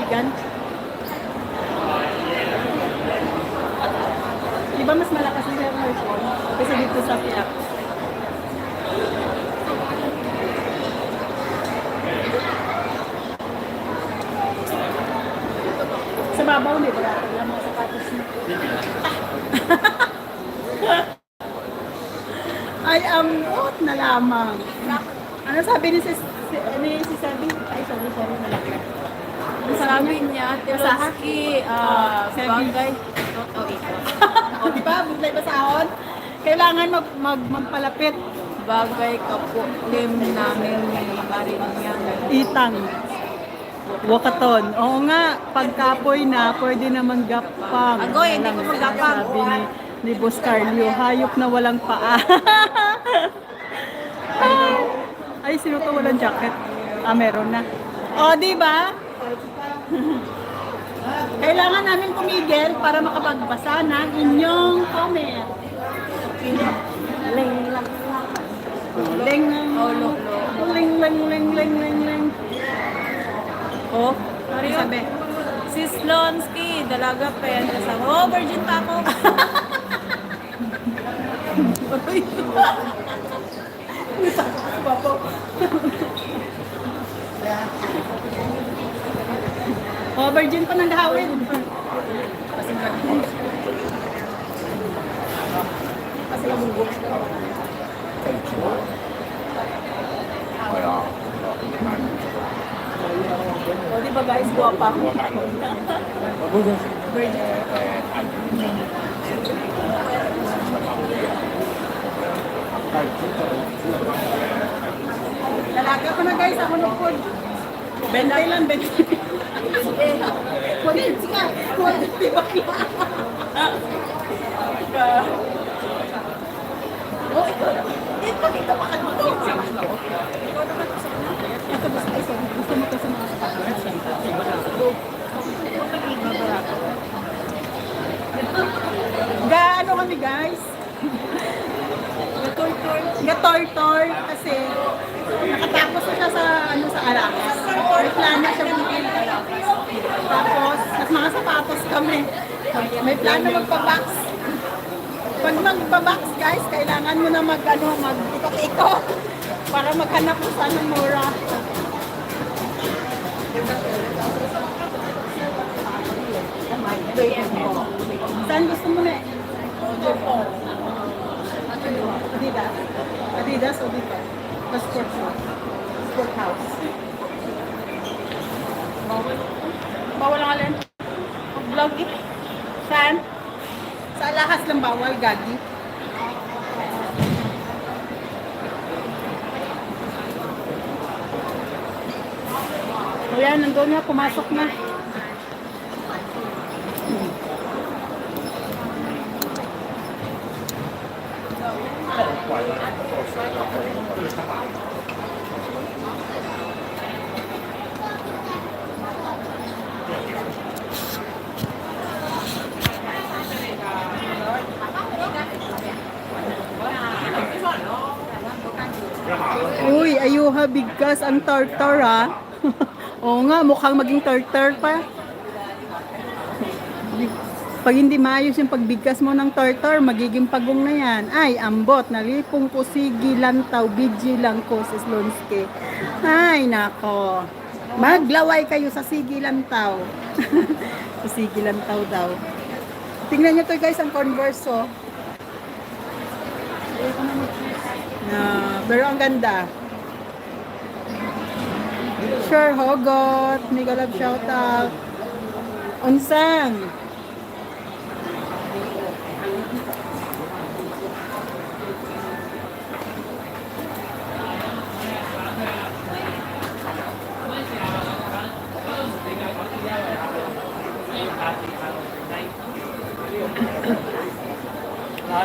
kaibigan. Di ba mas malakas ang hair version kasi dito sa Piak? Sa babaw, di ba? Alam mo, sapatos mo. Ay, ambot na lamang. Ano sabi ni si Sabi? Ay, sorry, malaki. Ano Sabi niya, Tiloski, bagay. Toto ito. O, di ba? Buglay basahon. Kailangan magpalapit. Bagay kapo, lim namin may barin niya. Itang. Wakaton. Oo nga, pagkapoy na, pwede naman gapang. Agoy, hindi ko magapang. Sabi ni Boss Carlio, hayop na walang paa. Ay, sino to walang jacket? Ah, meron na. O, di ba? Kailangan namin pumigil para makapagbasa ng inyong comment. Ling lang lang. Ling ling. Oh, Ano sabi? si Slonsky, dalaga pa yan. Oh, virgin pa ako. Oh, virgin pa ng gahawin. Kasi labugo. O, di ba guys, guwapa ako. Dalaga ko na guys, ako na po. Bentay lang, bentay. Kunin, sige. Kunin, di ba? Oh, ito pa ka dito. Ito gusto mo to sa mga sapatos. Gaano kami guys? Gatortor kasi nakatapos na siya sa Aracas. May plano siya bumili. Tapos, at mga sapatos kami. May plano magpa-box. Pag magpa-box guys, kailangan mo na mag-ikot-ikot para maghanap mo sa ng mura. Saan gusto mo na? Adidas. Adidas o dito? The sport house. Bawal ang alin? Vlog it. Saan? Sa alahas lang bawal, gagi. O yan, nandun na, pumasok na. Uy, ayuha, bigkas ang tartar ha. Oo nga, mukhang maging tartar pa. Pag hindi maayos yung pagbigkas mo ng tartar, magiging pagong na yan. Ay, ambot, nalipong ko sige lantaw, bidji lang ko sa Slonsky. Ay, nako. Maglaway kayo sa sige lantaw. Sa sige lantaw daw. Tingnan nyo to guys, ang Converse oh. Pero ang ganda. Sure, Hogot. Mega love shoutout. Unsang.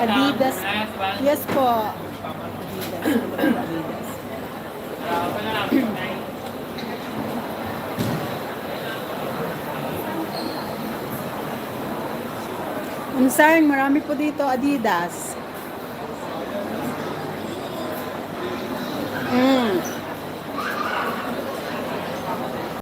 Adidas. Yes po. Adidas. Unsang, marami po dito Adidas.